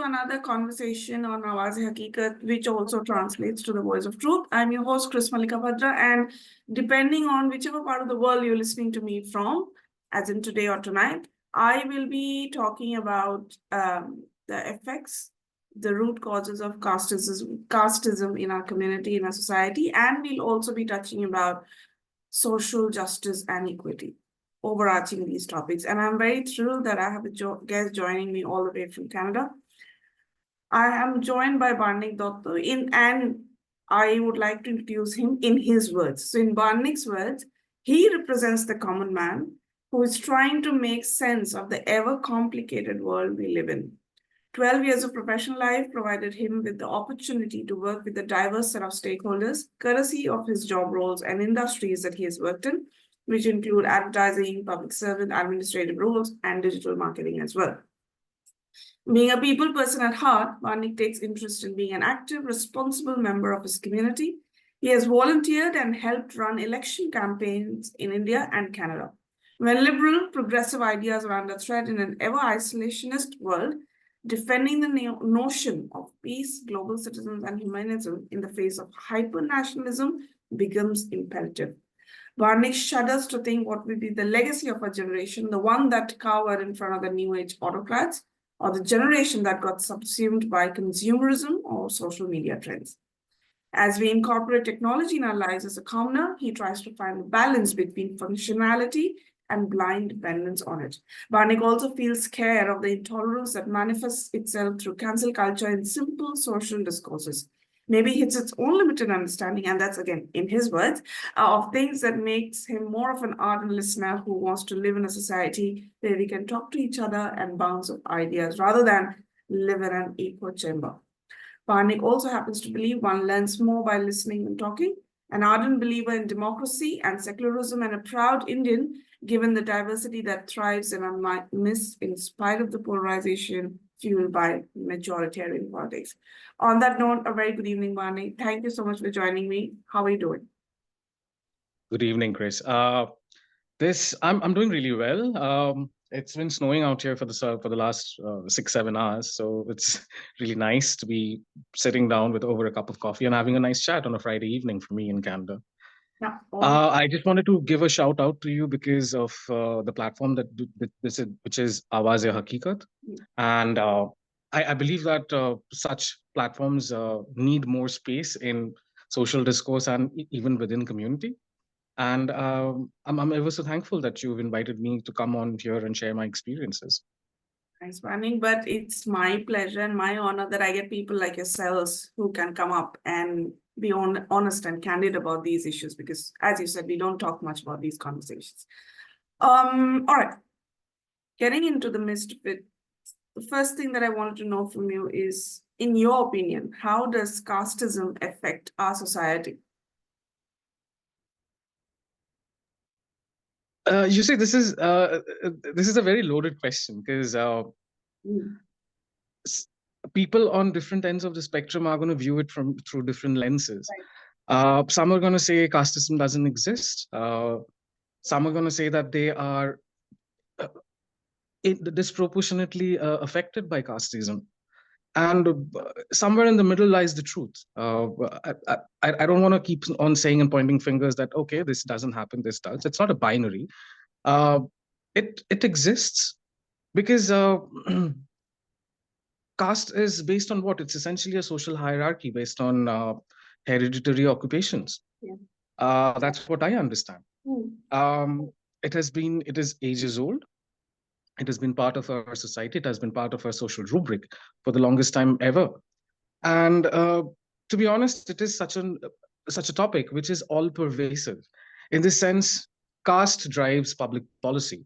another conversation on Awaz-e-Haqiqat, which also translates to the Voice of Truth. I'm your host, Chris Malika, and depending on whichever part of the world you're listening to me from, as in today or tonight, I will be talking about the effects, the root causes of casteism in our community, in our society, and we'll also be touching about social justice and equity, overarching these topics. And I'm very thrilled that I have a guest joining me all the way from Canada. I am joined by Barnik Datta, and I would like to introduce him in his words. So in Barnik's words, he represents the common man who is trying to make sense of the ever-complicated world we live in. 12 years of professional life provided him with the opportunity to work with a diverse set of stakeholders, courtesy of his job roles and industries that he has worked in, which include advertising, public servant, administrative roles, and digital marketing as well. Being a people person at heart, Barnik takes interest in being an active, responsible member of his community. He has volunteered and helped run election campaigns in India and Canada. When liberal, progressive ideas are under threat in an ever-isolationist world, defending the notion of peace, global citizens, and humanism in the face of hypernationalism becomes imperative. Barnik shudders to think what will be the legacy of our generation, the one that cowered in front of the new age autocrats, or the generation that got subsumed by consumerism or social media trends. As we incorporate technology in our lives as a commoner, he tries to find a balance between functionality and blind dependence on it. Barnik also feels scared of the intolerance that manifests itself through cancel culture in simple social discourses. Maybe it's its own limited understanding, and that's again, in his words, of things that makes him more of an ardent listener who wants to live in a society where we can talk to each other and bounce off ideas rather than live in an echo chamber. Barnik also happens to believe one learns more by listening than talking, an ardent believer in democracy and secularism, and a proud Indian, given the diversity that thrives in our midst in spite of the polarization fueled by majoritarian politics. On that note, a very good evening, Barnik. Thank you so much for joining me. How are you doing? Good evening, Chris. I'm doing really well. It's been snowing out here for the last 6-7 hours, so it's really nice to be sitting down with over a cup of coffee and having a nice chat on a Friday evening for me in Canada. Yeah. I just wanted to give a shout out to you because of the platform which is Awaz-e-Haqiqat. And I believe that such platforms need more space in social discourse and even within community. And I'm ever so thankful that you've invited me to come on here and share my experiences. Thanks, Barnik. But it's my pleasure and my honor that I get people like yourselves who can come up and be honest and candid about these issues, because as you said, we don't talk much about these conversations. All right. Getting into the midst of it, the first thing that I wanted to know from you is, in your opinion, how does casteism affect our society? You see, this is a very loaded question because people on different ends of the spectrum are going to view it through different lenses. Right. Some are going to say casteism doesn't exist. Some are going to say that they are disproportionately affected by casteism. And somewhere in the middle lies the truth. I don't want to keep on saying and pointing fingers that, okay, this doesn't happen, this does. It's not a binary. It exists because caste is based on what? It's essentially a social hierarchy based on hereditary occupations. Yeah. That's what I understand. It is ages old. It has been part of our society. It has been part of our social rubric for the longest time ever. And to be honest, it is such a topic which is all pervasive. In this sense, caste drives public policy.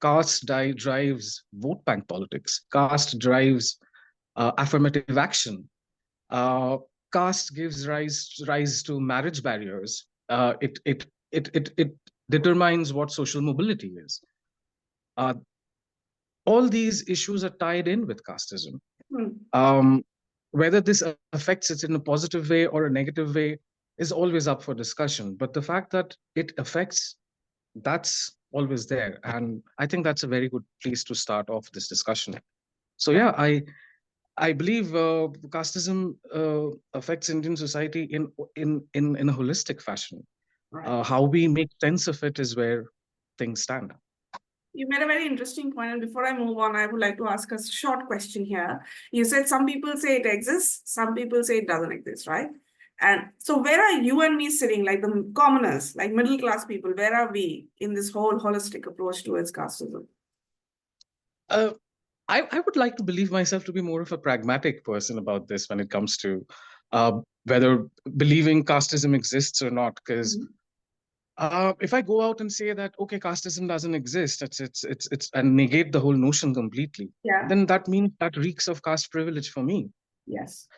Caste drives vote bank politics. Caste drives affirmative action. Caste gives rise to marriage barriers. It determines what social mobility is. All these issues are tied in with casteism. Whether this affects it in a positive way or a negative way is always up for discussion. But the fact that it affects, that's always there. And I think that's a very good place to start off this discussion. So yeah, I believe casteism affects Indian society in a holistic fashion. Right. How we make sense of it is where things stand. You made a very interesting point, and before I move on, I would like to ask a short question here. You said some people say it exists, some people say it doesn't exist, right? And so where are you and me sitting, like the commoners, like middle class people? Where are we in this whole holistic approach towards casteism? I would like to believe myself to be more of a pragmatic person about this when it comes to whether believing casteism exists or not. Because if I go out and say that okay, casteism doesn't exist, it's and negate the whole notion completely, then that means that reeks of caste privilege for me. Yes.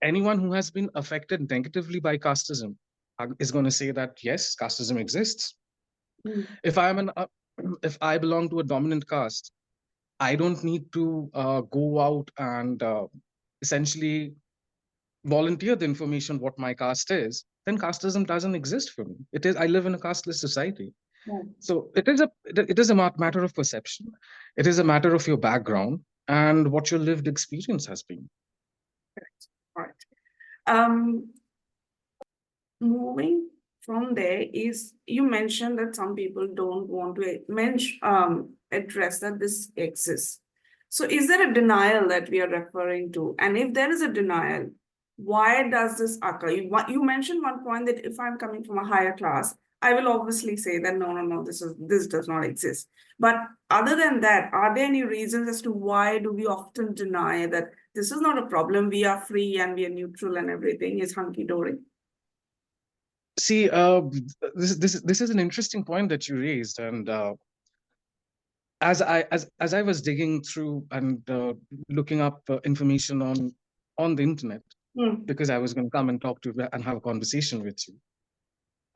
Anyone who has been affected negatively by casteism is going to say that yes, casteism exists. If if I belong to a dominant caste, I don't need to go out and essentially volunteer the information what my caste is. Then casteism doesn't exist for me. It is I live in a casteless society. So it is a matter of perception. It is a matter of your background and what your lived experience has been. All right. Moving from there is, you mentioned that some people don't want to address that this exists. So is there a denial that we are referring to? And if there is a denial, why does this occur? You mentioned one point that if I'm coming from a higher class, I will obviously say that no, this does not exist. But other than that, are there any reasons as to why do we often deny that this is not a problem? We are free and we are neutral and everything is hunky-dory. See, this is an interesting point that you raised, and as I was digging through and looking up information on the internet, because I was going to come and talk to you and have a conversation with you,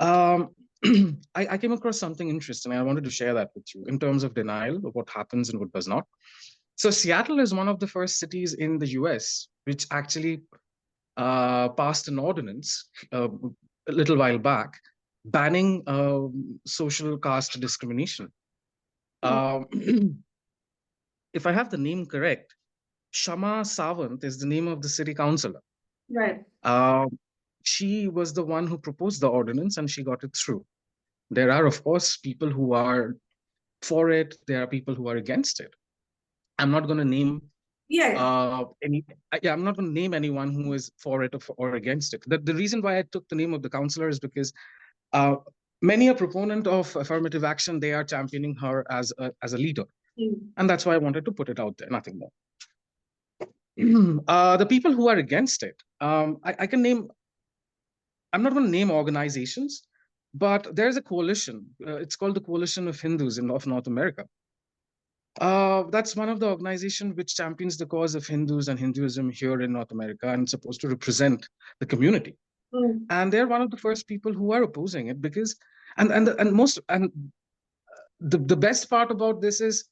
I came across something interesting. I wanted to share that with you in terms of denial of what happens and what does not. So Seattle is one of the first cities in the US which actually passed an ordinance a little while back banning social caste discrimination. If I have the name correct, Shama Sawant is the name of the city councillor. Right. She was the one who proposed the ordinance and she got it through. There are, of course, people who are for it. There are people who are against it. I'm not going to name I'm not going to name anyone who is for it or against it. The reason why I took the name of the councillor is because many a proponent of affirmative action, they are championing her as a leader. And that's why I wanted to put it out there, nothing more. The people who are against it, I can name, I'm not going to name organizations, but there's a coalition. It's called the Coalition of Hindus of North America. That's one of the organizations which champions the cause of Hindus and Hinduism here in North America and supposed to represent the community. And they're one of the first people who are opposing it because, the best part about this is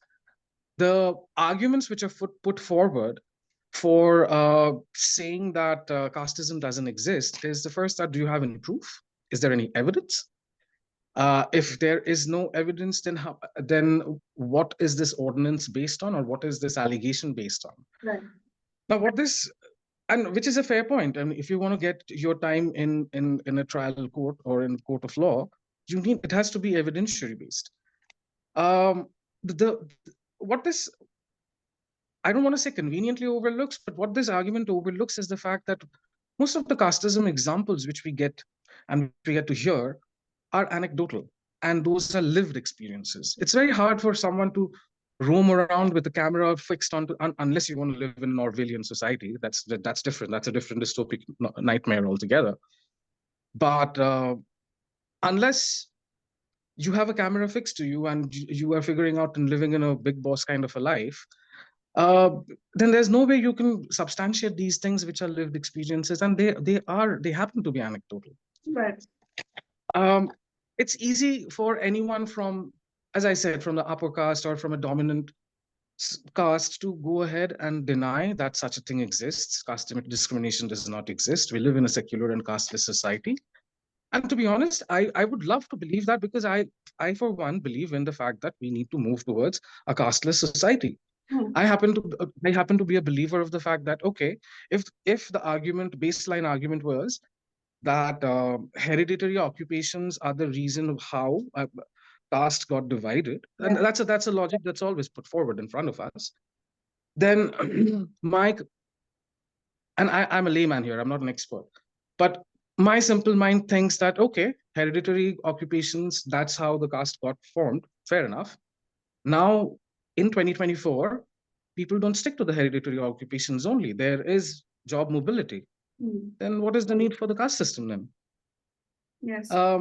the arguments which are put forward for saying that casteism doesn't exist is the first that do you have any proof? Is there any evidence? If there is no evidence, then what is this ordinance based on, or what is this allegation based on? Right. Now, which is a fair point. I mean, if you want to get your time in a trial court or in court of law, it has to be evidentiary based. I don't want to say conveniently overlooks, but what this argument overlooks is the fact that most of the casteism examples which we get to hear are anecdotal, and those are lived experiences. It's very hard for someone to roam around with the camera fixed onto, unless you want to live in an Orwellian society. That's different. That's a different dystopic nightmare altogether. But unless you have a camera fixed to you and you are figuring out and living in a big boss kind of a life, then there's no way you can substantiate these things which are lived experiences, and they happen to be anecdotal. Right. It's easy for anyone from, as I said, from the upper caste or from a dominant caste to go ahead and deny that such a thing exists. Caste discrimination does not exist. We live in a secular and casteless society. And to be honest, I would love to believe that, because I for one believe in the fact that we need to move towards a casteless society. I happen to be a believer of the fact that, okay, if the baseline argument was that hereditary occupations are the reason of how caste got divided, and that's a logic that's always put forward in front of us, then I'm a layman here, I'm not an expert, but my simple mind thinks that, okay, hereditary occupations, that's how the caste got formed, fair enough. Now, in 2024, people don't stick to the hereditary occupations only. There is job mobility. Then what is the need for the caste system then? Yes. I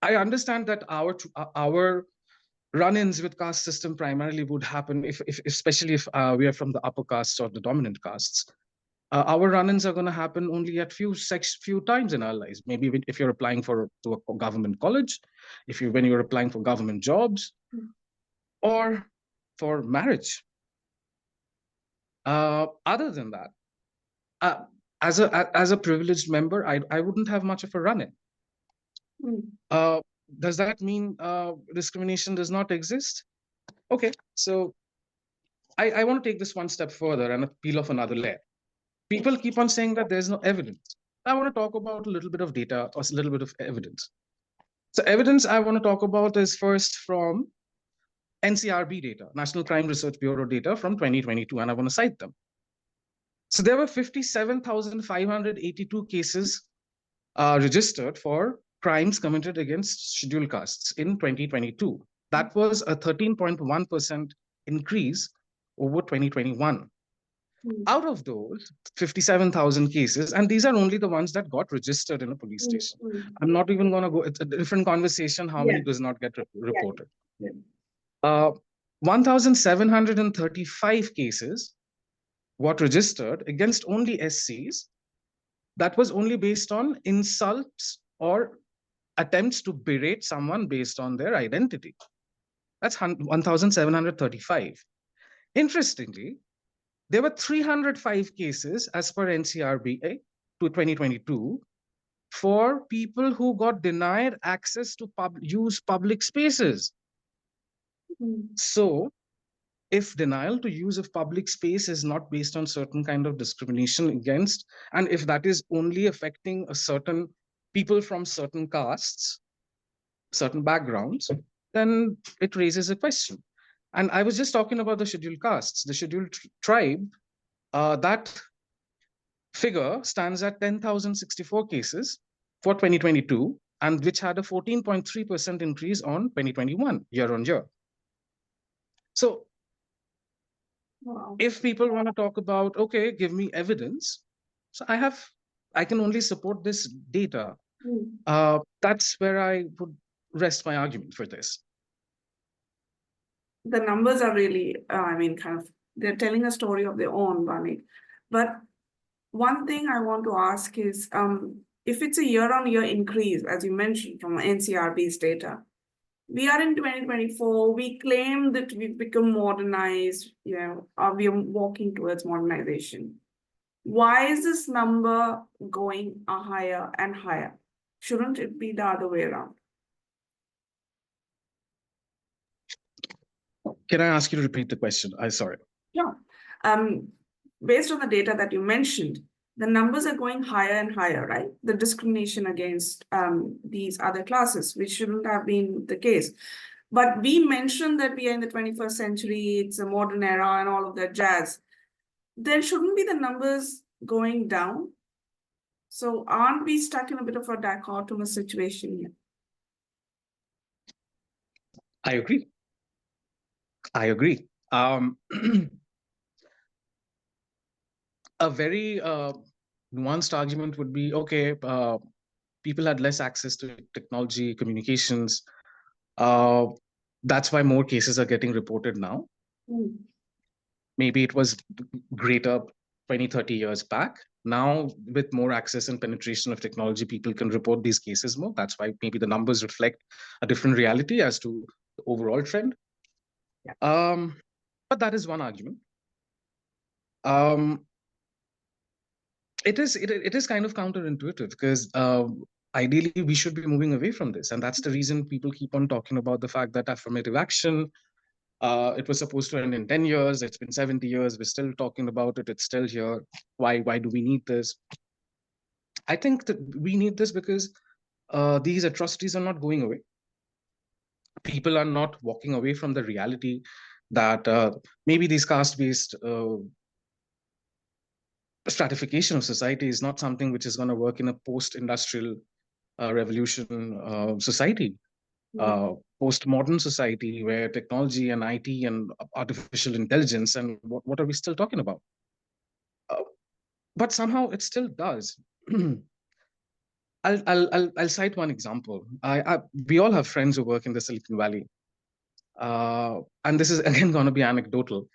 understand that our run-ins with caste system primarily would happen especially if we are from the upper castes or the dominant castes. Our run-ins are going to happen only at few times in our lives. Maybe if you're applying to a government college, when you're applying for government jobs, or for marriage. Other than that, as a privileged member, I wouldn't have much of a run-in. Does that mean discrimination does not exist? Okay, so I want to take this one step further and peel off another layer. People keep on saying that there's no evidence. I want to talk about a little bit of data or a little bit of evidence. So evidence I want to talk about is first from NCRB data, National Crime Research Bureau data from 2022, and I want to cite them. So there were 57,582 cases registered for crimes committed against scheduled castes in 2022. That was a 13.1% increase over 2021. Out of those 57,000 cases, and these are only the ones that got registered in a police station. I'm not even going to go, it's a different conversation, how many does not get reported. 1,735 cases got registered against only SCs. That was only based on insults or attempts to berate someone based on their identity. That's 1,735. Interestingly, there were 305 cases as per NCRB to 2022 for people who got denied access to use public spaces. So if denial to use of public space is not based on certain kind of discrimination against, and if that is only affecting a certain people from certain castes, certain backgrounds, then it raises a question. And I was just talking about the scheduled castes, the scheduled tribe, that figure stands at 10,064 cases for 2022, and which had a 14.3% increase on 2021 year on year. So if people want to talk about, okay, give me evidence, so I can only support this data. That's where I would rest my argument for this. The numbers are really, they're telling a story of their own, Barnik. But one thing I want to ask is, if it's a year-on-year increase, as you mentioned from NCRB's data, we are in 2024, we claim that we've become modernized, we are walking towards modernization. Why is this number going higher and higher? Shouldn't it be the other way around? Can I ask you to repeat the question? I'm sorry. Yeah. Based on the data that you mentioned, the numbers are going higher and higher, right? The discrimination against these other classes, which shouldn't have been the case. But we mentioned that we are in the 21st century, it's a modern era and all of that jazz. Then shouldn't be the numbers going down? So aren't we stuck in a bit of a dichotomous situation here? I agree. A very nuanced argument would be, okay, people had less access to technology, communications. That's why more cases are getting reported now. Maybe it was greater 20, 30 years back. Now, with more access and penetration of technology, people can report these cases more. That's why maybe the numbers reflect a different reality as to the overall trend. But that is one argument. It is kind of counterintuitive because ideally we should be moving away from this, and that's the reason people keep on talking about the fact that affirmative action, It was supposed to end in 10 years. It's been 70 years. We're still talking about it. It's still here. Why do we need this? I think that we need this because these atrocities are not going away. People are not walking away from the reality that maybe these caste-based stratification of society is not something which is going to work in a post-industrial revolution society. Post-modern society where technology and IT and artificial intelligence and what are we still talking about? But somehow it still does. I'll cite one example. We all have friends who work in the Silicon Valley. And this is again going to be anecdotal,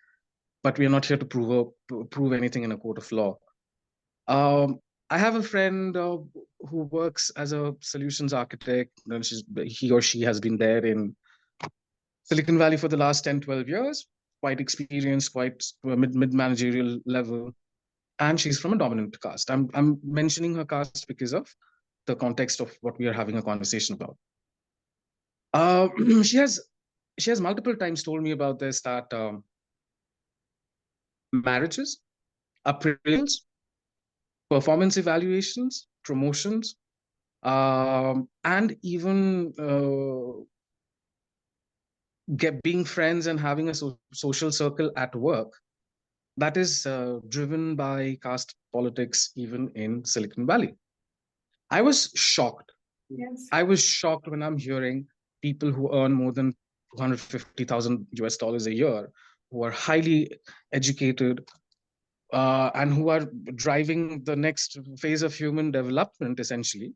but we are not here to prove anything in a court of law. I have a friend who works as a solutions architect. And he or she has been there in Silicon Valley for the last 10, 12 years, quite experienced, quite mid-managerial level. And she's from a dominant caste. I'm mentioning her caste because of the context of what we are having a conversation about. She has multiple times told me about this, that marriages, appraisals, performance evaluations, promotions, and even being friends and having a social circle at work, that is driven by caste politics, even in Silicon Valley. I was shocked. Yes. I was shocked when I'm hearing people who earn more than $250,000 a year, who are highly educated, and who are driving the next phase of human development, essentially,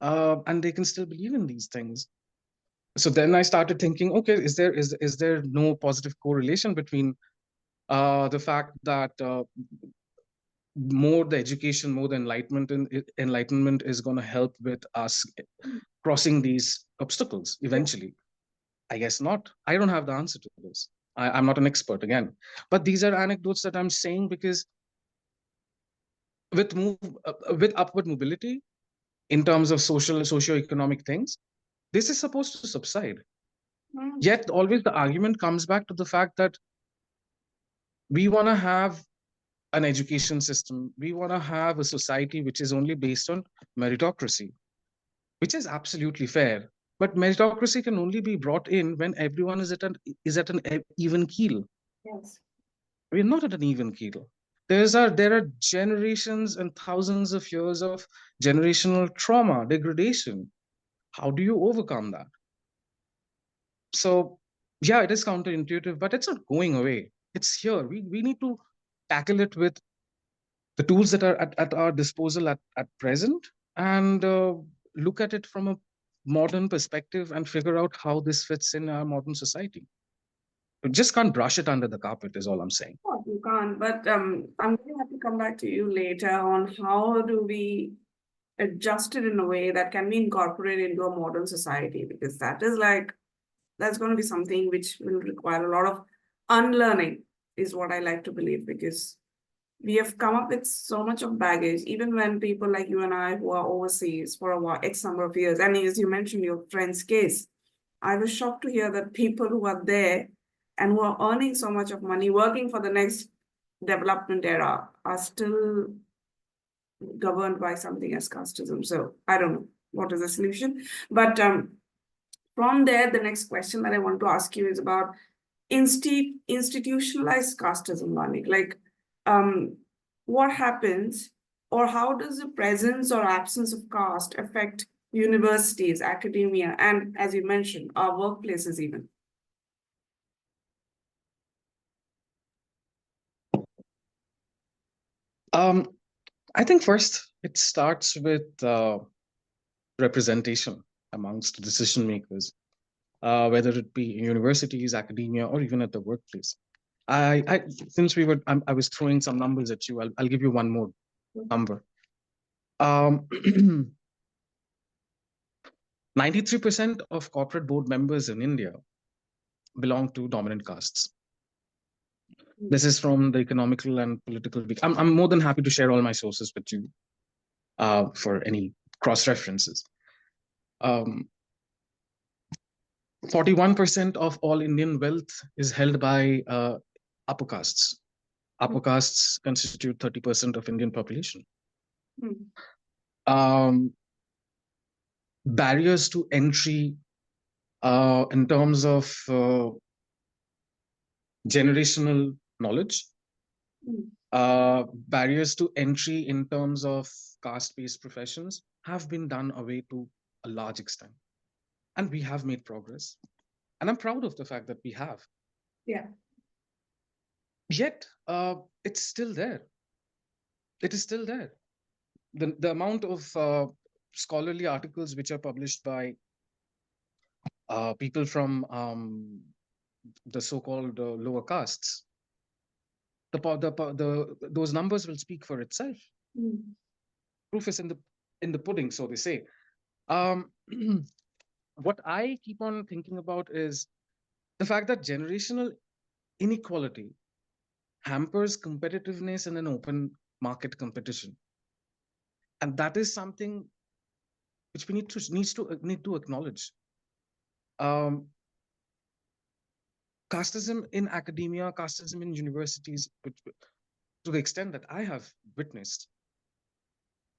and they can still believe in these things. So then I started thinking, okay, is there no positive correlation between the fact that more the education, more the enlightenment is going to help with us crossing these obstacles eventually? I guess not. I don't have the answer to this. I'm not an expert again, but these are anecdotes that I'm saying because with upward mobility in terms of socio-economic things, this is supposed to subside. Yet always the argument comes back to the fact that we want to have an education system. We want to have a society which is only based on meritocracy, which is absolutely fair. But meritocracy can only be brought in when everyone is at an even keel. Yes. We're not at an even keel. There are generations and thousands of years of generational trauma, degradation. How do you overcome that? So, yeah, it is counterintuitive, but it's not going away. It's here. We need to tackle it with the tools that are at our disposal at present, and look at it from a modern perspective and figure out how this fits in our modern society. You just can't brush it under the carpet, is all I'm saying. Oh, you can't, but I'm going to have to come back to you later on how do we adjust it in a way that can be incorporated into a modern society, because that's going to be something which will require a lot of unlearning, is what I like to believe, because we have come up with so much of baggage, even when people like you and I who are overseas for a while, X number of years, and as you mentioned your friend's case, I was shocked to hear that people who are there and who are earning so much of money, working for the next development era, are still governed by something as casteism. So I don't know what is the solution. But from there, the next question that I want to ask you is about institutionalized casteism, Barnik. Like, what happens, or how does the presence or absence of caste affect universities, academia, and, as you mentioned, our workplaces even? I think first it starts with representation amongst decision makers, whether it be in universities, academia, or even at the workplace. Since I was throwing some numbers at you, I'll give you one more number. 93% of corporate board members in India belong to dominant castes. This is from the economical and political week. I'm more than happy to share all my sources with you for any cross references. 41% of all Indian wealth is held by upper castes. Upper castes constitute 30% of Indian population. Barriers to entry in terms of generational knowledge, barriers to entry in terms of caste-based professions have been done away to a large extent. And we have made progress. And I'm proud of the fact that we have. Yeah. Yet, it's still there. It is still there. The amount of scholarly articles which are published by people from the so-called lower castes, those numbers will speak for itself. Proof is in the pudding, so they say. What I keep on thinking about is the fact that generational inequality hampers competitiveness in an open market competition, and that is something which we need to acknowledge. Casteism in academia, casteism in universities, to the extent that I have witnessed,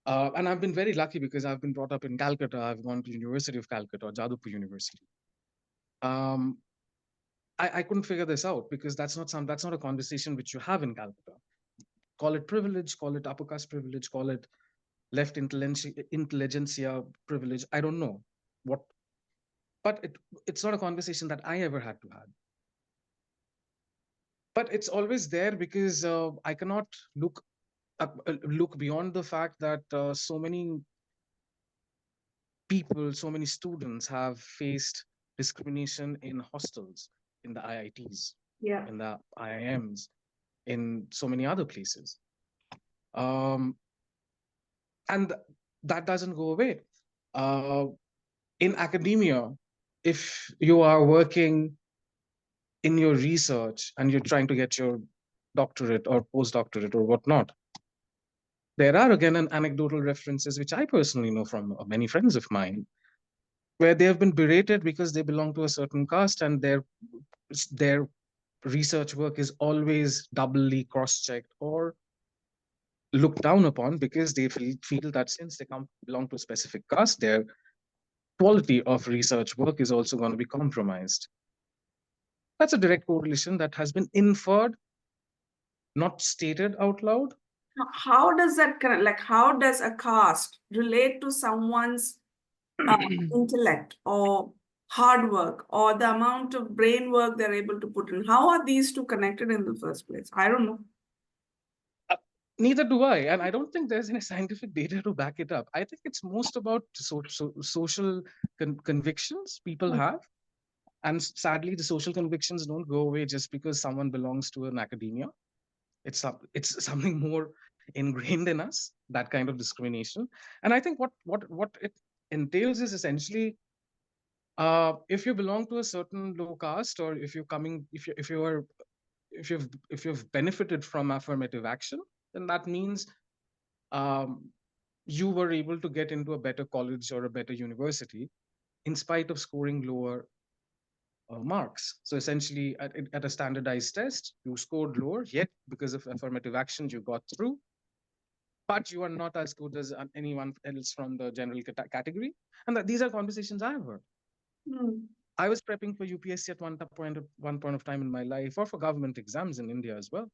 and I've been very lucky because I've been brought up in Calcutta. I've gone to University of Calcutta, Jadavpur University. I couldn't figure this out because that's not a conversation which you have in Calcutta. Call it privilege, call it upper caste privilege, call it left intelligentsia privilege. I don't know what, but it's not a conversation that I ever had to have. But it's always there because I cannot look beyond the fact that so many people, so many students have faced discrimination in hostels, in the IITs, in the IIMs, in so many other places. And that doesn't go away. In academia, if you are working in your research and you're trying to get your doctorate or postdoctorate or whatnot, there are again anecdotal references, which I personally know from many friends of mine, where they have been berated because they belong to a certain caste and their research work is always doubly cross-checked or looked down upon because they feel that since they belong to a specific caste, their quality of research work is also going to be compromised. That's a direct correlation that has been inferred, not stated out loud. How does that how does a caste relate to someone's intellect or hard work or the amount of brain work they're able to put in? How are these two connected in the first place? I don't know. Neither do I, and I don't think there's any scientific data to back it up. I think it's most about social convictions people have, and sadly, the social convictions don't go away just because someone belongs to an academia. It's something more ingrained in us, that kind of discrimination. And I think what it entails is essentially, if you belong to a certain low caste, or if you've benefited from affirmative action, then that means you were able to get into a better college or a better university in spite of scoring lower marks. So essentially, at a standardized test, you scored lower, yet because of affirmative action, you got through. But you are not as good as anyone else from the general category. And these are conversations I have heard. I was prepping for UPSC at one point of time in my life, or for government exams in India as well.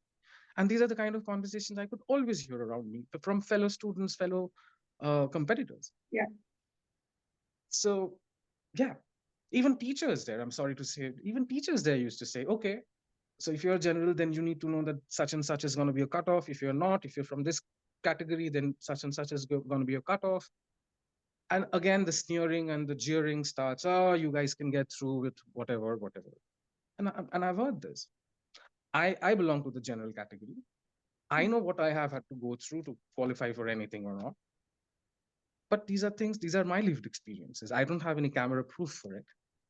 And these are the kind of conversations I could always hear around me from fellow students, fellow competitors. Yeah. So, yeah, even teachers there, I'm sorry to say, even teachers there used to say, okay, so if you're a general, then you need to know that such and such is going to be a cutoff. If you're not, if you're from this category, then such and such is going to be a cutoff. And again, the sneering and the jeering starts. Oh, you guys can get through with whatever. And I've heard this. I belong to the general category. I know what I have had to go through to qualify for anything or not. But these are my lived experiences. I don't have any camera proof for it.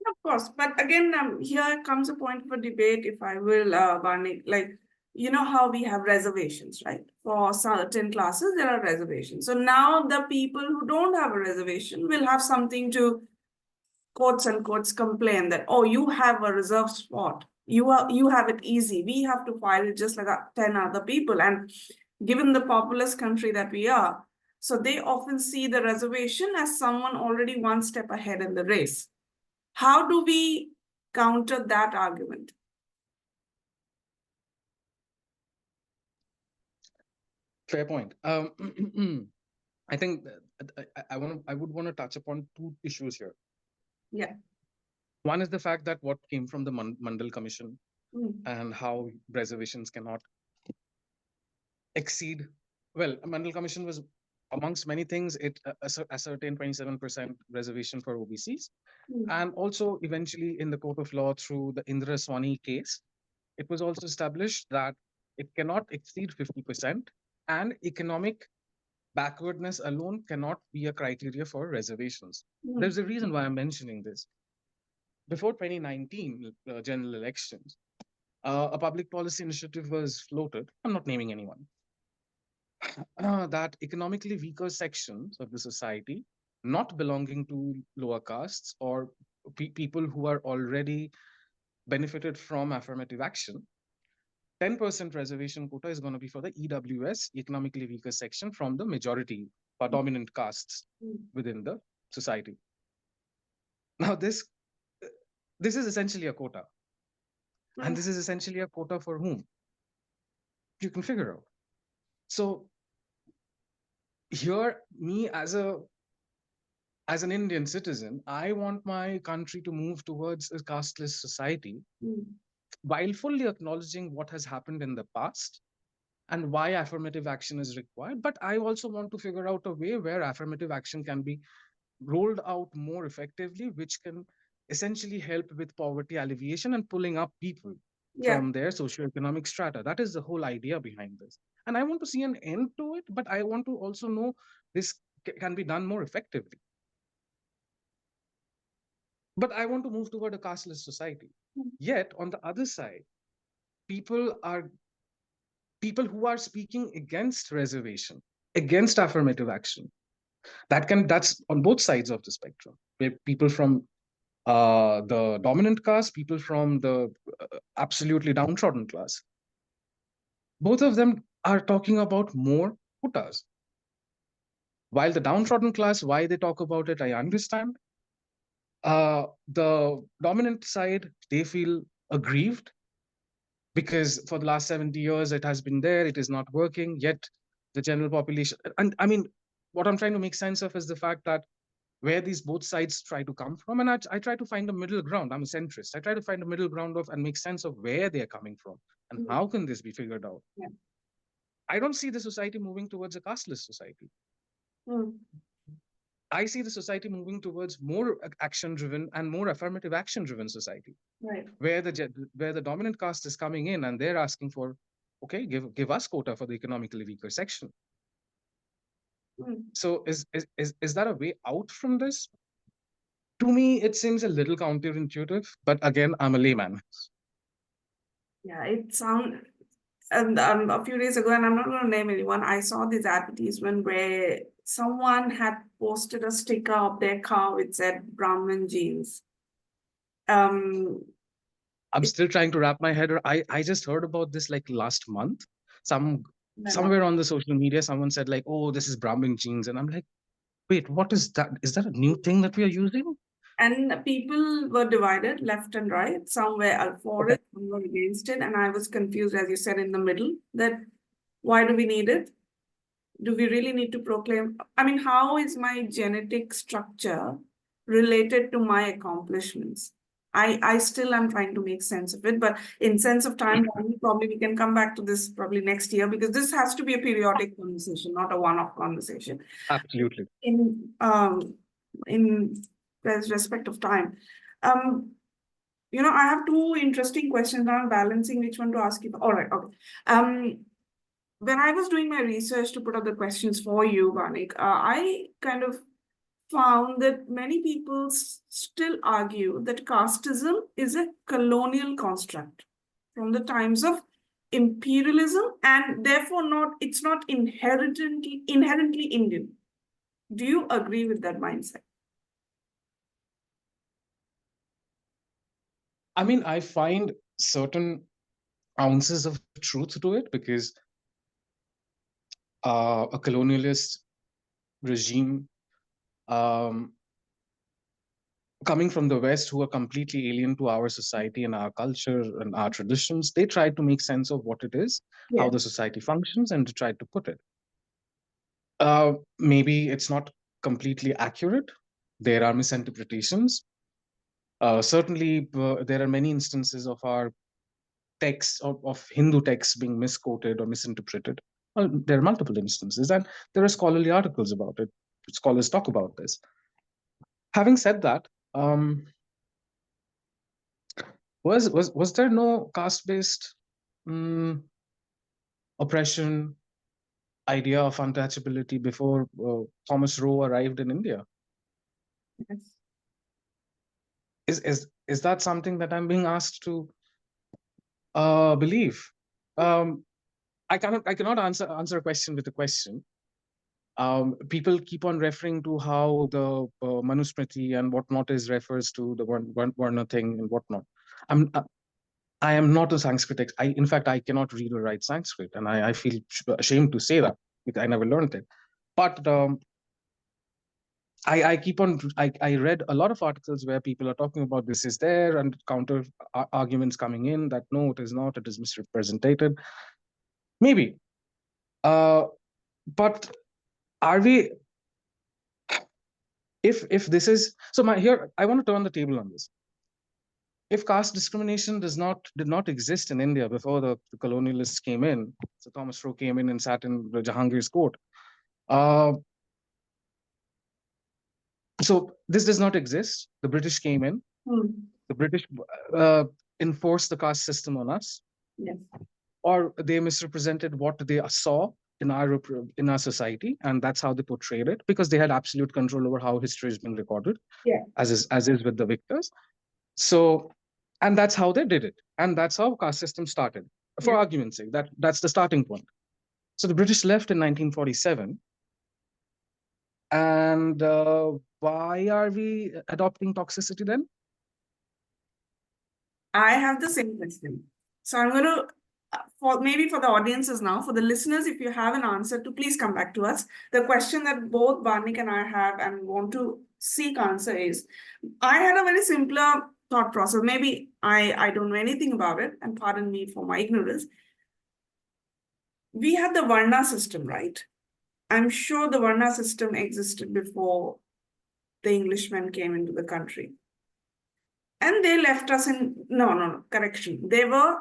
Of course. But again, here comes a point for debate, if I will, Barnik, you know how we have reservations, right? For certain classes, there are reservations. So now the people who don't have a reservation will have something to quotes and quotes complain that, oh, you have a reserved spot. You have it easy. We have to file it just like 10 other people. And given the populous country that we are, so they often see the reservation as someone already one step ahead in the race. How do we counter that argument? Fair point. I think I would want to touch upon two issues here. Yeah. One is the fact that what came from the Mandal Commission and how reservations cannot exceed. Well, Mandal Commission was, amongst many things, it ascertained 27% reservation for OBCs. And also eventually in the court of law through the Indra Swani case, it was also established that it cannot exceed 50%, and economic backwardness alone cannot be a criteria for reservations. There's a reason why I'm mentioning this. Before 2019 general elections, a public policy initiative was floated. I'm not naming anyone. That economically weaker sections of the society, not belonging to lower castes or people who are already benefited from affirmative action, 10% reservation quota is going to be for the EWS, economically weaker section, from the majority or dominant castes within the society. Now, this is essentially a quota. And this is essentially a quota for whom? You can figure out. So here, me as an Indian citizen, I want my country to move towards a casteless society, while fully acknowledging what has happened in the past and why affirmative action is required. But I also want to figure out a way where affirmative action can be rolled out more effectively, which can essentially help with poverty alleviation and pulling up people from their socioeconomic strata. That is the whole idea behind this. And I want to see an end to it, but I want to also know this can be done more effectively. But I want to move toward a casteless society. Yet, on the other side, people who are speaking against reservation, against affirmative action, that's on both sides of the spectrum, where people from the dominant caste, people from the absolutely downtrodden class, both of them are talking about more quotas. While the downtrodden class, why they talk about it, I understand. The dominant side, they feel aggrieved because for the last 70 years, it has been there, it is not working, yet the general population. And I mean, what I'm trying to make sense of is the fact that where these both sides try to come from, and I try to find a middle ground. I'm a centrist. I try to find a middle ground of and make sense of where they're coming from and how can this be figured out. I don't see the society moving towards a casteless society. I see the society moving towards more action-driven and more affirmative action-driven society, where the dominant caste is coming in and they're asking for, okay, give us quota for the economically weaker section. So is that a way out from this? To me, it seems a little counterintuitive, but again, I'm a layman. Yeah, it sounds. And a few days ago, and I'm not going to name anyone, I saw this advertisement where someone had posted a sticker of their car which said Brahman genes. I'm still trying to wrap my head around. I just heard about this like last month. Somewhere on the social media, someone said like, oh, this is Brahmin genes. And I'm like, wait, what is that? Is that a new thing that we are using? And people were divided left and right. Some were for it, some were against it. And I was confused, as you said, in the middle, that why do we need it? Do we really need to proclaim? I mean, how is my genetic structure related to my accomplishments? I still am trying to make sense of it, but in sense of time, probably we can come back to this probably next year, because this has to be a periodic conversation, not a one-off conversation. Absolutely. In respect of time. You know, I have two interesting questions. I'm balancing which one to ask you. All right, okay. When I was doing my research to put up the questions for you, Barnik, I kind of found that many people still argue that casteism is a colonial construct from the times of imperialism, and therefore it's not inherently Indian. Do you agree with that mindset? I mean, I find certain ounces of truth to it because a colonialist regime um, coming from the West, who are completely alien to our society and our culture and our traditions, they try to make sense of what it is, how the society functions, and to try to put it. Maybe it's not completely accurate. There are misinterpretations. Certainly, there are many instances of our texts, of Hindu texts being misquoted or misinterpreted. Well, there are multiple instances, and there are scholarly articles about it. Scholars talk about this. Having said that, was there no caste-based oppression, idea of untouchability before Thomas Roe arrived in India? Yes. Is that something that I'm being asked to believe? I cannot answer a question with a question. People keep on referring to how the Manusmriti and whatnot is refers to the Varna thing and whatnot. I am not a Sanskrit expert. In fact, I cannot read or write Sanskrit, and I feel ashamed to say that because I never learned it. But I keep on. I read a lot of articles where people are talking about this is there and counter arguments coming in that no, it is not. It is misrepresented. Maybe, but are we? If this is so, here I want to turn the table on this. If caste discrimination did not exist in India before the colonialists came in, so Thomas Roe came in and sat in the Jahangir's court. So this does not exist. The British came in. The British enforced the caste system on us. Yes. Or they misrepresented what they saw in our society, and that's how they portrayed it because they had absolute control over how history is being recorded. Yeah. As is with the victors. So, and that's how they did it, and that's how caste system started. For argument's sake, that's the starting point. So the British left in 1947, and why are we adopting toxicity then? I have the same question. So I'm going to, for the audiences now, for the listeners, if you have an answer to, please come back to us. The question that both Barnik and I have and want to seek answer is, I had a very simpler thought process. Maybe I don't know anything about it, and pardon me for my ignorance. We had the Varna system, right? I'm sure the Varna system existed before the Englishmen came into the country. And they left us in, no, correction. They were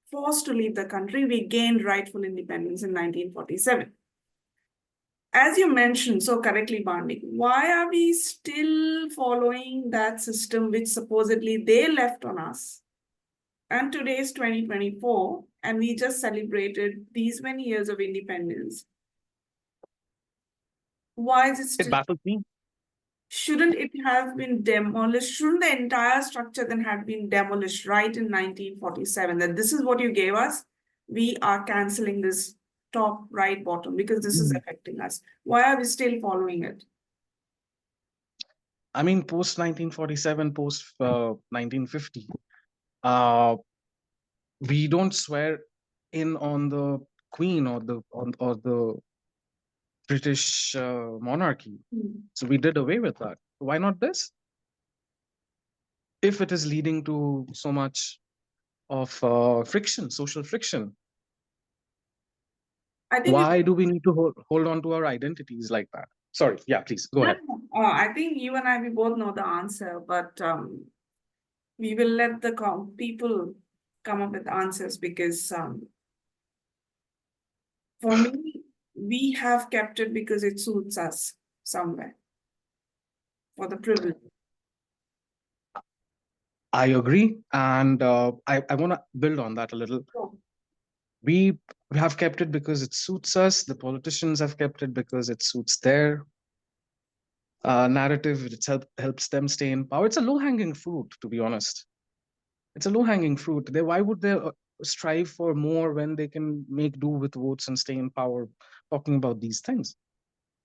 forced to leave the country. We gained rightful independence in 1947. As you mentioned so correctly, Barnik, why are we still following that system which supposedly they left on us? And today is 2024, and we just celebrated these many years of independence. Why is it still? It baffles me. Shouldn't it have been demolished? Shouldn't the entire structure then have been demolished right in 1947? That this is what you gave us. We are canceling this top right bottom because this is affecting us. Why are we still following it? I mean, post 1947, post 1950, we don't swear in on the Queen or the British monarchy. So we did away with that. Why not this? If it is leading to so much of friction, social friction, why do we need to hold on to our identities like that? Sorry, yeah, please go ahead. I think you and I, we both know the answer, but we will let the people come up with answers because for me, we have kept it because it suits us somewhere for the privilege. I agree. And I want to build on that a little. Sure. We have kept it because it suits us. The politicians have kept it because it suits their narrative. It helps them stay in power. It's a low-hanging fruit, to be honest. It's a low-hanging fruit. Why would they strive for more when they can make do with votes and stay in power talking about these things?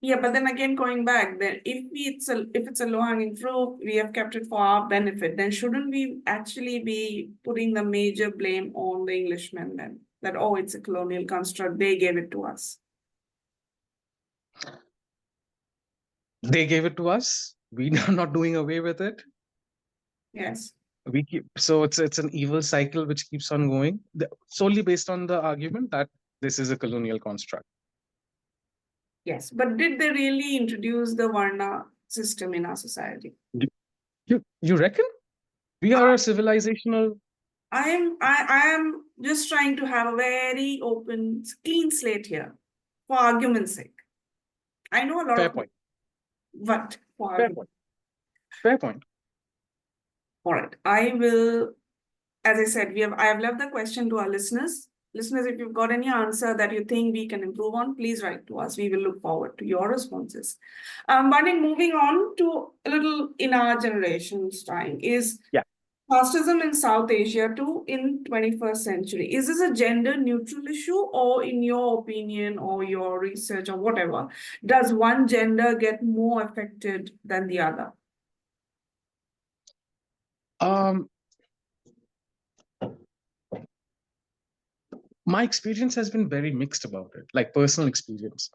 Yeah, but then again, going back, then if it's a low-hanging fruit, we have kept it for our benefit, then shouldn't we actually be putting the major blame on the Englishmen then? That, oh, it's a colonial construct, they gave it to us. They gave it to us. We are not doing away with it. Yes. So it's an evil cycle which keeps on going, solely based on the argument that this is a colonial construct. Yes, but did they really introduce the Varna system in our society? You reckon? We are a civilizational. I am just trying to have a very open, clean slate here, for argument's sake. I know a lot Fair of point. What? Fair point. Fair point. All right. I will, as I said, I have left the question to our listeners. Listeners, if you've got any answer that you think we can improve on, please write to us. We will look forward to your responses. Barnik, moving on to a little in our generation's time is casteism in South Asia too in 21st century. Is this a gender neutral issue, or in your opinion or your research or whatever, does one gender get more affected than the other? My experience has been very mixed about it, like personal experience.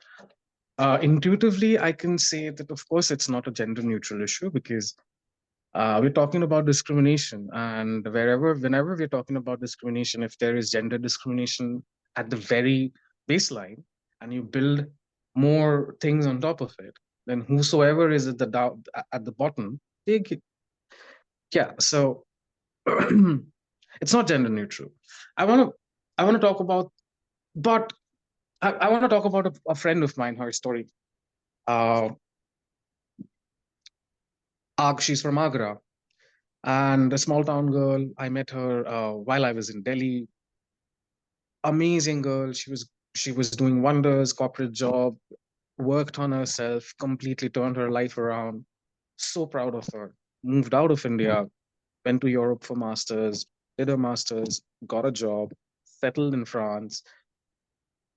Intuitively, I can say that, of course, it's not a gender neutral issue because we're talking about discrimination. And whenever we're talking about discrimination, if there is gender discrimination at the very baseline and you build more things on top of it, then whosoever is at the bottom, so it's not gender neutral. I want to talk about, but I want to talk about a friend of mine, her story. She's from Agra, and a small town girl. I met her while I was in Delhi. Amazing girl. She was doing wonders, corporate job, worked on herself, completely turned her life around. So proud of her. Moved out of India, went to Europe for masters, did her masters, got a job, settled in France,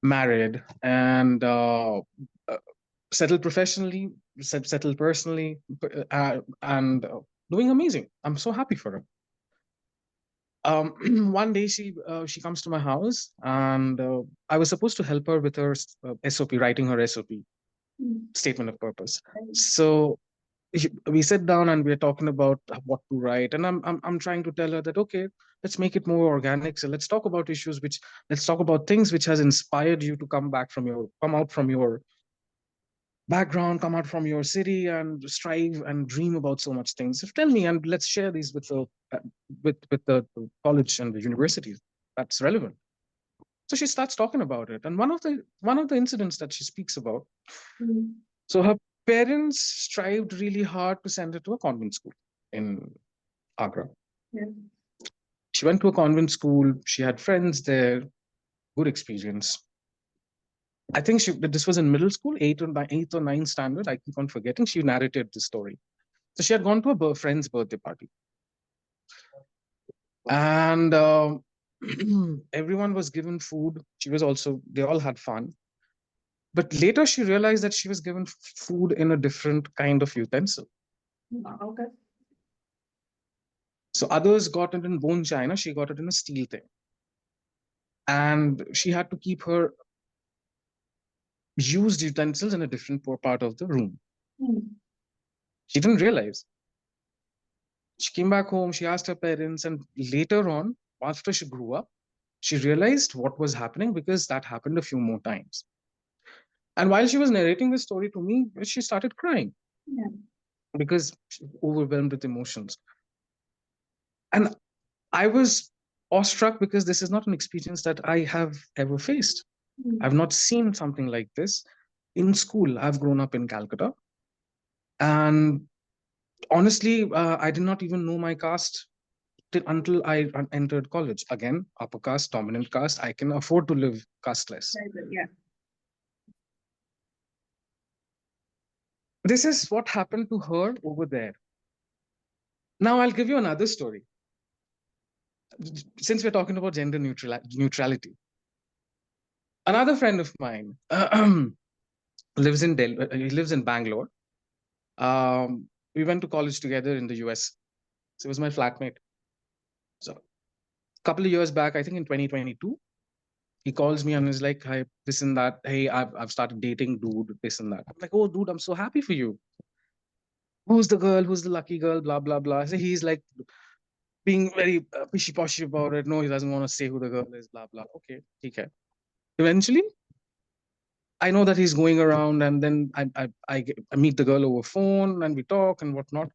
married, and settled professionally, settled personally, and doing amazing. I'm so happy for her. One day she comes to my house, and I was supposed to help her with her SOP, writing her SOP, statement of purpose. So we sit down and we're talking about what to write, and I'm trying to tell her that, okay, let's make it more organic. So let's talk about let's talk about things which has inspired you to come out from your background, come out from your city, and strive and dream about so much things. So tell me, and let's share these with the college and the universities that's relevant. So she starts talking about it, and one of the incidents that she speaks about. So her parents strived really hard to send her to a convent school in Agra. She went to a convent school. She had friends there. Good experience. I think this was in middle school, eighth or ninth standard. I keep on forgetting. She narrated the story. So she had gone to a friend's birthday party, and everyone was given food. They all had fun. But later she realized that she was given food in a different kind of utensil. Okay. So others got it in bone china. She got it in a steel thing. And she had to keep her used utensils in a different part of the room. She didn't realize. She came back home, she asked her parents, and later on, after she grew up, she realized what was happening because that happened a few more times. And while she was narrating the story to me, she started crying because she was overwhelmed with emotions. And I was awestruck because this is not an experience that I have ever faced. I've not seen something like this in school. I've grown up in Calcutta. And honestly, I did not even know my caste until I entered college. Again, upper caste, dominant caste. I can afford to live casteless. Yeah. This is what happened to her over there. Now I'll give you another story. Since we're talking about gender neutrality. Another friend of mine, lives in Delhi. He lives in Bangalore. We went to college together in the US. So he was my flatmate. So a couple of years back, I think in 2022, he calls me and is like, "Hi, this and that. Hey, I've started dating, dude. This and that." I'm like, "Oh, dude, I'm so happy for you. Who's the girl? Who's the lucky girl? Blah blah blah." So he's like being very pishy-poshy about it. No, he doesn't want to say who the girl is. Blah blah. Okay, okay. Eventually, I know that he's going around, and then I meet the girl over phone, and we talk and whatnot.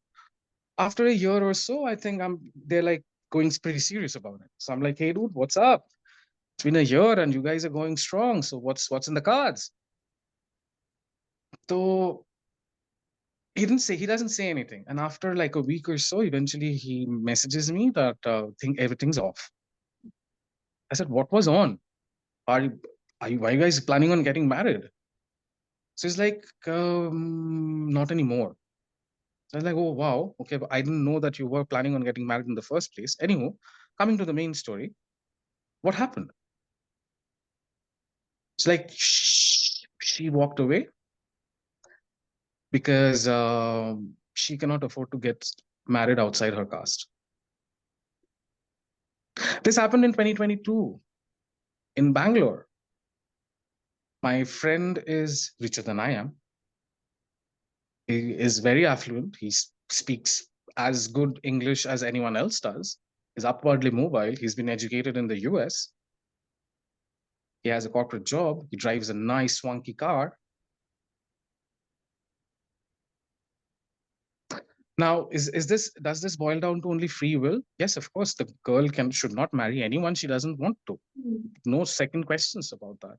After a year or so, I think they're like going pretty serious about it. So I'm like, "Hey, dude, what's up? It's been a year, and you guys are going strong. So what's in the cards?" So he doesn't say anything. And after like a week or so, eventually he messages me that think everything's off. I said, "What was on? Are you, why are you guys planning on getting married?" So he's like, not anymore. So I was like, "Oh, wow. Okay. But I didn't know that you were planning on getting married in the first place." Anyway, coming to the main story, what happened? It's like she walked away because she cannot afford to get married outside her caste. This happened in 2022 in Bangalore. My friend is richer than I am. He is very affluent. He speaks as good English as anyone else does. He's upwardly mobile. He's been educated in the US. He has a corporate job. He drives a nice, swanky car. Now, does this boil down to only free will? Yes, of course. The girl should not marry anyone she doesn't want to. No second questions about that.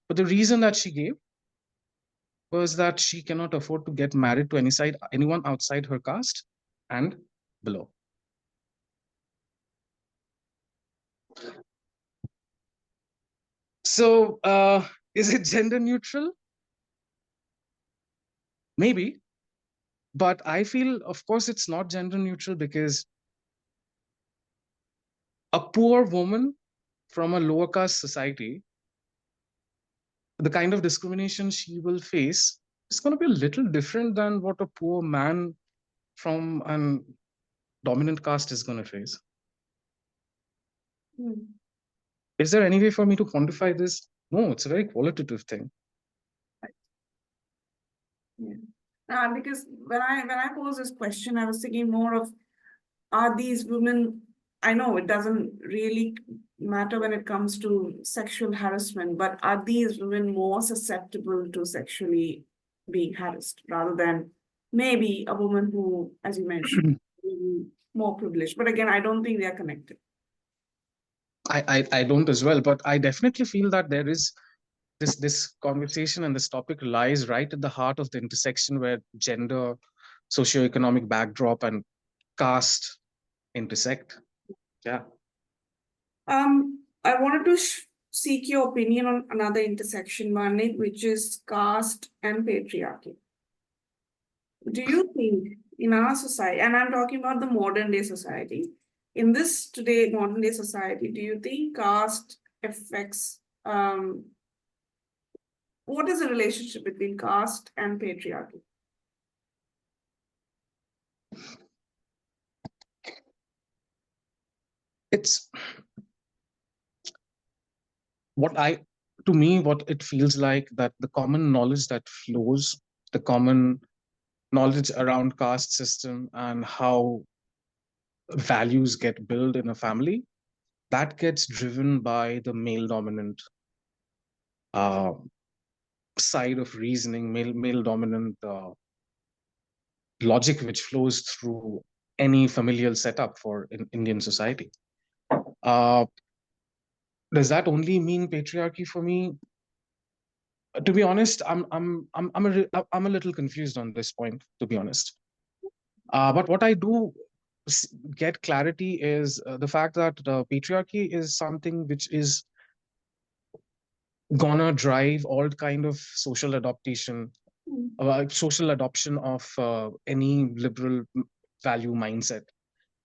But the reason that she gave was that she cannot afford to get married to anyone outside her caste and below. So, is it gender neutral? Maybe. But I feel, of course, it's not gender neutral because a poor woman from a lower caste society, the kind of discrimination she will face is going to be a little different than what a poor man from a dominant caste is going to face. Is there any way for me to quantify this? No, it's a very qualitative thing. Yeah. Because when I posed this question, I was thinking more of, are these women, I know it doesn't really matter when it comes to sexual harassment, but are these women more susceptible to sexually being harassed rather than maybe a woman who, as you mentioned, more privileged? But again, I don't think they are connected. I don't as well, but I definitely feel that there is this conversation and this topic lies right at the heart of the intersection where gender, socioeconomic backdrop, and caste intersect. Yeah. I wanted to seek your opinion on another intersection, Barnik, which is caste and patriarchy. Do you think in our society, and I'm talking about the modern day society, in this today modern day society, do you think caste affects, what is the relationship between caste and patriarchy? It's to me, what it feels like that the common knowledge that flows, the common knowledge around caste system and how values get built in a family, that gets driven by the male dominant uh, side of reasoning, male dominant logic which flows through any familial setup for Indian society. Does that only mean patriarchy for me? To be honest, I'm a little confused on this point, to be honest. But what I do get clarity is the fact that patriarchy is something which is gonna drive all kind of social adaptation, social adoption of any liberal value mindset.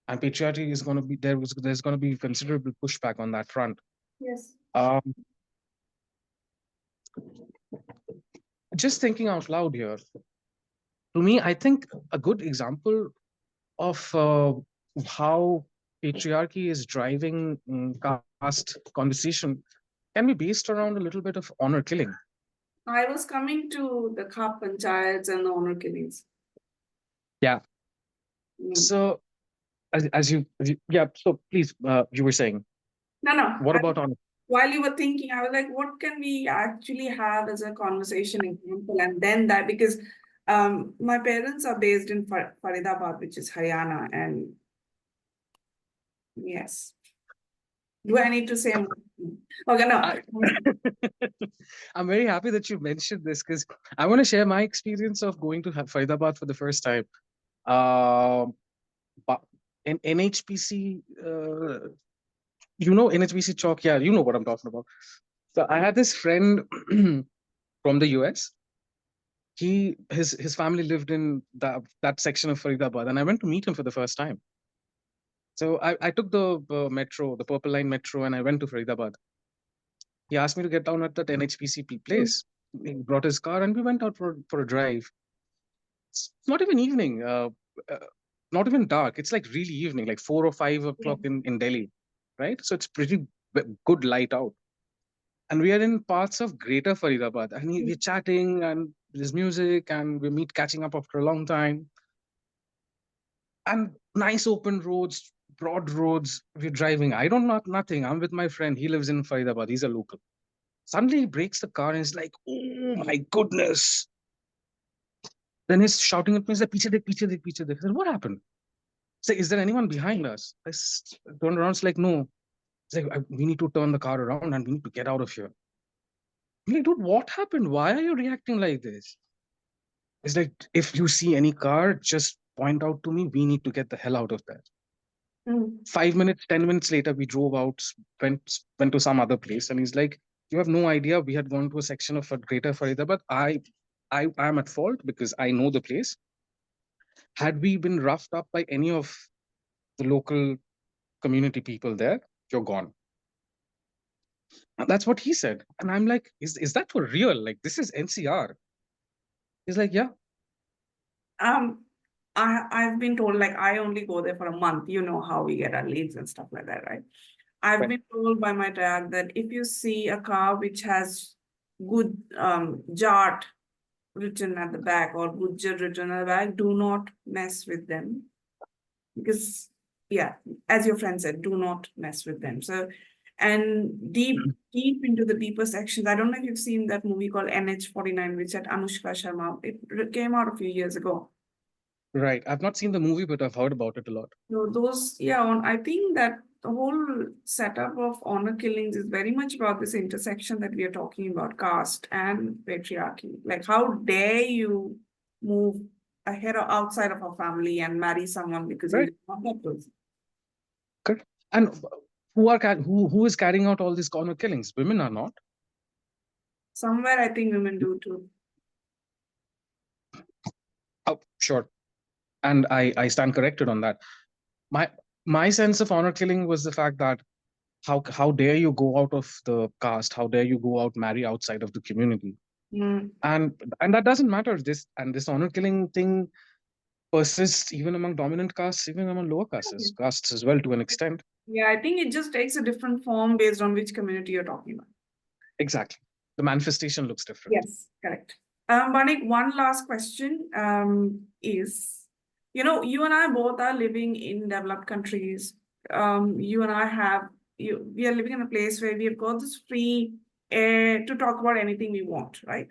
And patriarchy is going to be there's going to be considerable pushback on that front. Yes. just thinking out loud here, to me, I think a good example of how patriarchy is driving caste conversation can be based around a little bit of honor killing. I was coming to the Khap panchayats and the honor killings. Yeah. So, yeah. So please, you were saying. No. What about honor? While you were thinking, I was like, what can we actually have as a conversation example? And then that, because my parents are based in Faridabad, which is Haryana, and yes. Do I need to say more? Okay, no. I'm very happy that you mentioned this because I want to share my experience of going to Faridabad for the first time. But in NHPC, NHPC Chalk, yeah, you know what I'm talking about. So I had this friend from the US. His family lived in that section of Faridabad, and I went to meet him for the first time. So I took the metro, the Purple Line metro, and I went to Faridabad. He asked me to get down at that NHPC place. He brought his car, and we went out for a drive. It's not even evening, not even dark. It's like really evening, like 4 or 5 o'clock in Delhi, right? So it's pretty good light out. And we are in parts of Greater Faridabad, and we're chatting, and there's music, and we meet catching up after a long time. And nice open roads, broad roads. We're driving. I don't know nothing. I'm with my friend. He lives in Faridabad. He's a local. Suddenly he breaks the car and he's like, "Oh my goodness!" Then he's shouting at me. He's like, "Piche dekh, piche dekh, piche dekh." I said, "What happened?" He's like, "Is there anyone behind us?" I turned around. It's like, "No." He's like, "We need to turn the car around and we need to get out of here." I'm like, "Dude, what happened? Why are you reacting like this?" It's like, "If you see any car, just point out to me. We need to get the hell out of there." 5 minutes, 10 minutes later, we drove out, went to some other place, and he's like, "You have no idea. We had gone to a section of a Greater Faridabad. I am at fault because I know the place. Had we been roughed up by any of the local community people there, you're gone." And that's what he said. And I'm like, is that for real? Like, this is NCR. He's like, "Yeah." I've been told, like, I only go there for a month. You know how we get our leads and stuff like that, right? I've been told by my dad that if you see a car which has good Jat written at the back or Gujjar written at the back, do not mess with them. Because, yeah, as your friend said, do not mess with them. So, and deep into the deeper sections, I don't know if you've seen that movie called NH49, which had Anushka Sharma. It came out a few years ago. Right. I've not seen the movie, but I've heard about it a lot. So I think that the whole setup of honor killings is very much about this intersection that we are talking about, caste and patriarchy. Like, how dare you move ahead or outside of a family and marry someone because Right. you love that person? Correct. And who is carrying out all these honor killings? Women are not. Somewhere I think women do too. Oh, sure. And I stand corrected on that. My sense of honor killing was the fact that how dare you go out of the caste? How dare you go out marry outside of the community? And that doesn't matter. This honor killing thing persists even among dominant castes, even among lower castes as well to an extent. Yeah, I think it just takes a different form based on which community you're talking about. Exactly. The manifestation looks different. Yes, correct. Barnik, one last question is, you and I both are living in developed countries. You and I we are living in a place where we have got this free air to talk about anything we want, right?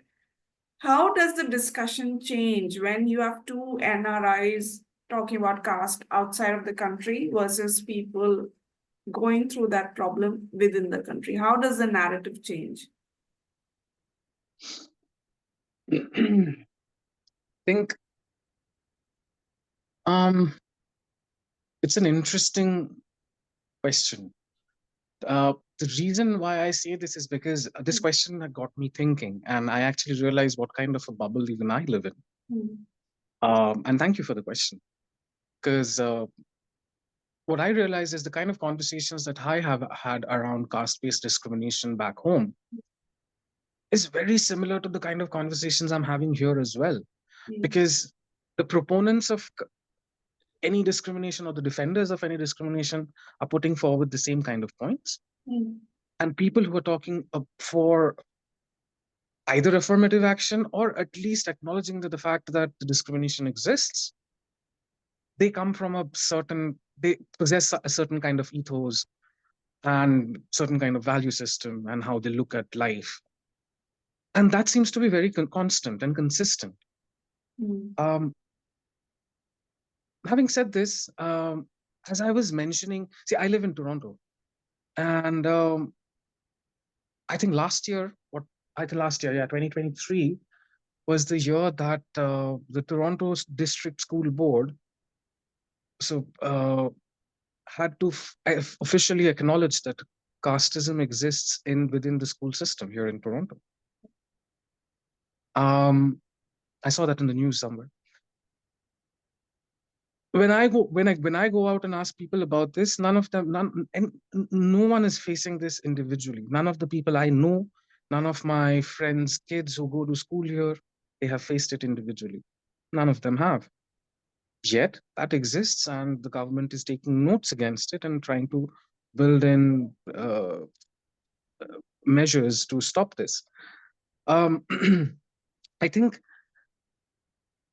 How does the discussion change when you have two NRIs talking about caste outside of the country versus people going through that problem within the country? How does the narrative change? Think it's an interesting question. The reason why I say this is because this question got me thinking, and I actually realized what kind of a bubble even I live in. And thank you for the question, because what I realized is the kind of conversations that I have had around caste-based discrimination back home is very similar to the kind of conversations I'm having here as well. Because the proponents of any discrimination or the defenders of any discrimination are putting forward the same kind of points. And people who are talking for either affirmative action or at least acknowledging that the fact that the discrimination exists, they come from they possess a certain kind of ethos and certain kind of value system and how they look at life. And that seems to be very constant and consistent. Having said this, as I was mentioning, see, I live in Toronto, and I think last year, 2023 was the year that the Toronto District School Board had to officially acknowledge that casteism exists within the school system here in Toronto. I saw that in the news somewhere. When I go out and ask people about this, no one is facing this individually. None of the people I know, none of my friends' kids who go to school here, they have faced it individually. None of them have. Yet that exists, and the government is taking notes against it and trying to build in measures to stop this. I think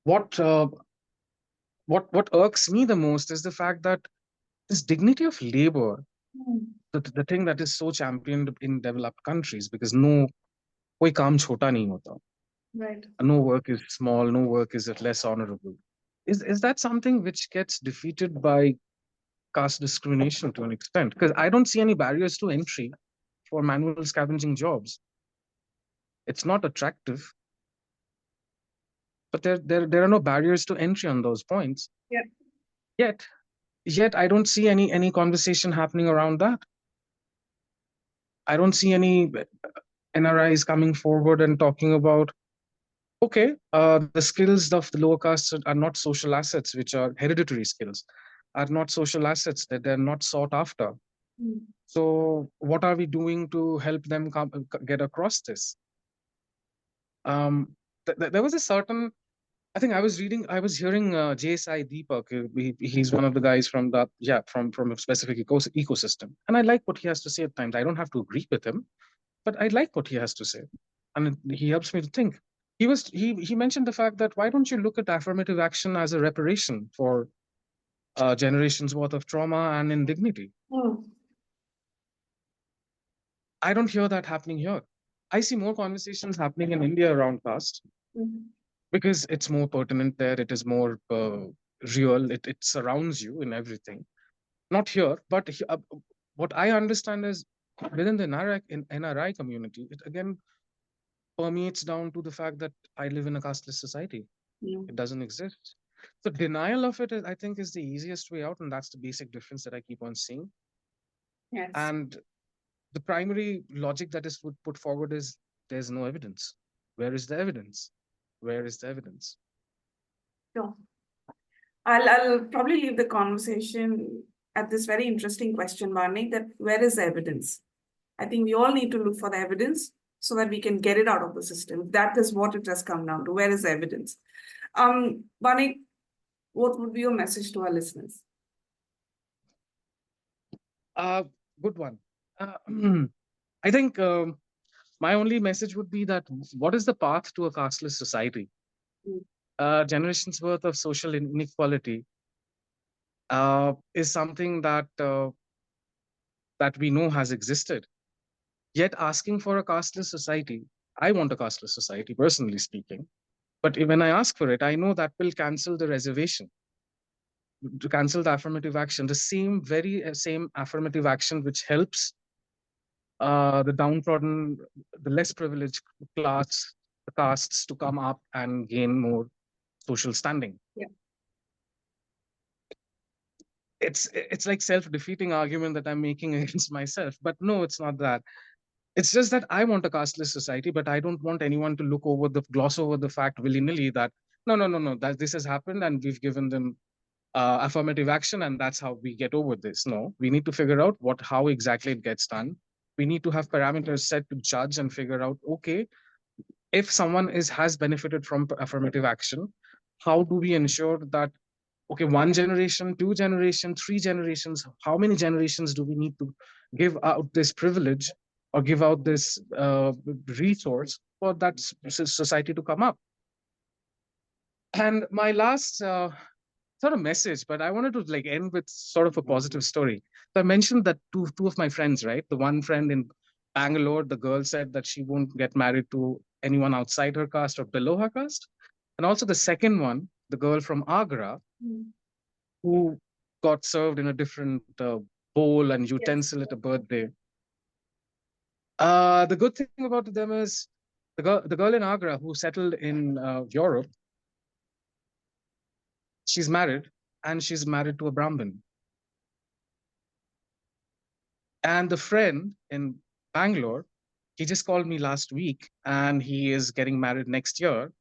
what irks me the most is the fact that this dignity of labor, the thing that is so championed in developed countries, because no kaam chota nahi hota. Right. No work is small, no work is less honorable. Is that something which gets defeated by caste discrimination to an extent? Because I don't see any barriers to entry for manual scavenging jobs. It's not attractive, but there are no barriers to entry on those points. Yeah. Yet I don't see any conversation happening around that. I don't see any NRIs coming forward and talking about, okay, the skills of the lower castes are not social assets, which are hereditary skills, are not social assets, that they're not sought after. So what are we doing to help them get across this? There was a certain, I think I was hearing JSI Deepak. He's one of the guys from from a specific ecosystem. And I like what he has to say at times. I don't have to agree with him, but I like what he has to say. And he helps me to think. He mentioned the fact that why don't you look at affirmative action as a reparation for generations worth of trauma and indignity? I don't hear that happening here. I see more conversations happening in India around caste because it's more pertinent there. It is more real. It surrounds you in everything. Not here, but what I understand is within the NRI community, it again permeates down to the fact that I live in a casteless society. It doesn't exist. So denial of it, I think, is the easiest way out, and that's the basic difference that I keep on seeing. Yes. And the primary logic that is put forward is there's no evidence. Where is the evidence? Where is the evidence? Sure. I'll probably leave the conversation at this very interesting question, Barnik, that where is the evidence? I think we all need to look for the evidence so that we can get it out of the system. That is what it has come down to. Where is the evidence? Barnik, what would be your message to our listeners? Good one. I think my only message would be that what is the path to a casteless society? Generations worth of social inequality is something that that we know has existed. Yet asking for a casteless society, I want a casteless society, personally speaking. But when I ask for it, I know that will cancel the reservation, to cancel the affirmative action, the very same affirmative action which helps the downtrodden, the less privileged class, the castes to come up and gain more social standing. Yeah. It's like self-defeating argument that I'm making against myself, but no, it's not that. It's just that I want a casteless society, but I don't want anyone to gloss over the fact willy-nilly that no, that this has happened and we've given them affirmative action and that's how we get over this. No, we need to figure out how exactly it gets done. We need to have parameters set to judge and figure out, okay, if someone has benefited from affirmative action, how do we ensure that, okay, 1 generation, 2 generation, 3 generations, how many generations do we need to give out this privilege or give out this resource for that society to come up? And my last sort of message, but I wanted to like end with sort of a positive story. So I mentioned that two of my friends, right? The one friend in Bangalore, the girl said that she won't get married to anyone outside her caste or below her caste. And also the second one, the girl from Agra, who got served in a different bowl and utensil at a birthday. The good thing about them is the girl in Agra who settled in Europe, she's married, and she's married to a Brahmin. And the friend in Bangalore, he just called me last week, and he is getting married next year,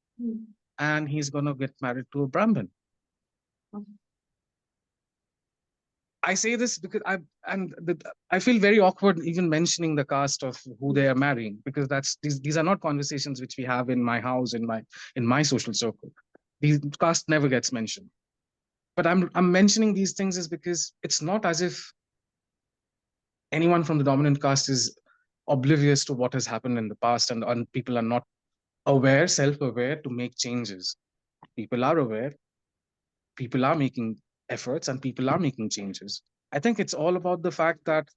and he's going to get married to a Brahmin. I say this because I feel very awkward even mentioning the caste of who they are marrying, because these are not conversations which we have in my house, in my social circle. The caste never gets mentioned. But I'm mentioning these things is because it's not as if anyone from the dominant caste is oblivious to what has happened in the past, and people are not aware, self-aware to make changes. People are aware, people are making efforts, and people are making changes. I think it's all about the fact that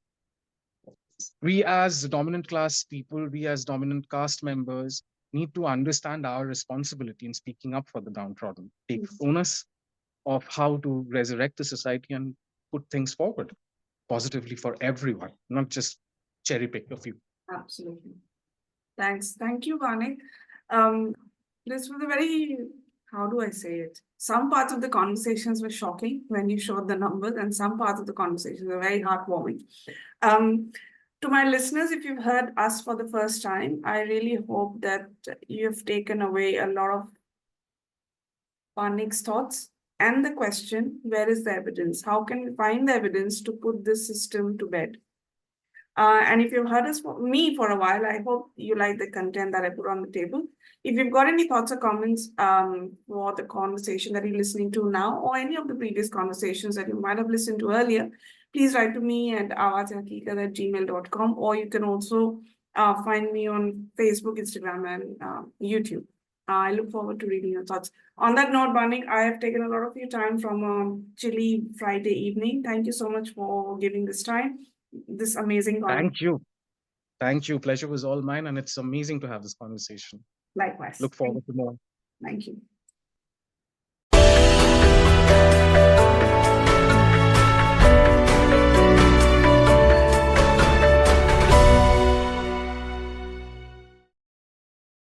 we as dominant class people, we as dominant caste members need to understand our responsibility in speaking up for the downtrodden, take onus of how to resurrect the society and put things forward positively for everyone, not just cherry pick a few. Absolutely. Thanks. Thank you, Barnik. This was a very, how do I say it? Some parts of the conversations were shocking when you showed the numbers, and some parts of the conversations were very heartwarming. To my listeners, if you've heard us for the first time, I really hope that you have taken away a lot of Barnik's thoughts and the question, where is the evidence? How can we find the evidence to put this system to bed? And if you've heard us me for a while, I hope you like the content that I put on the table. If you've got any thoughts or comments for the conversation that you're listening to now, or any of the previous conversations that you might have listened to earlier, please write to me at Awaz-e-Haqiqat@gmail.com, or you can also find me on Facebook, Instagram, and YouTube. I look forward to reading your thoughts. On that note, Barnik, I have taken a lot of your time from a chilly Friday evening. Thank you so much for giving this time. This amazing conversation. Thank you. Pleasure was all mine, and it's amazing to have this conversation. Likewise. Look forward to more. Thank you.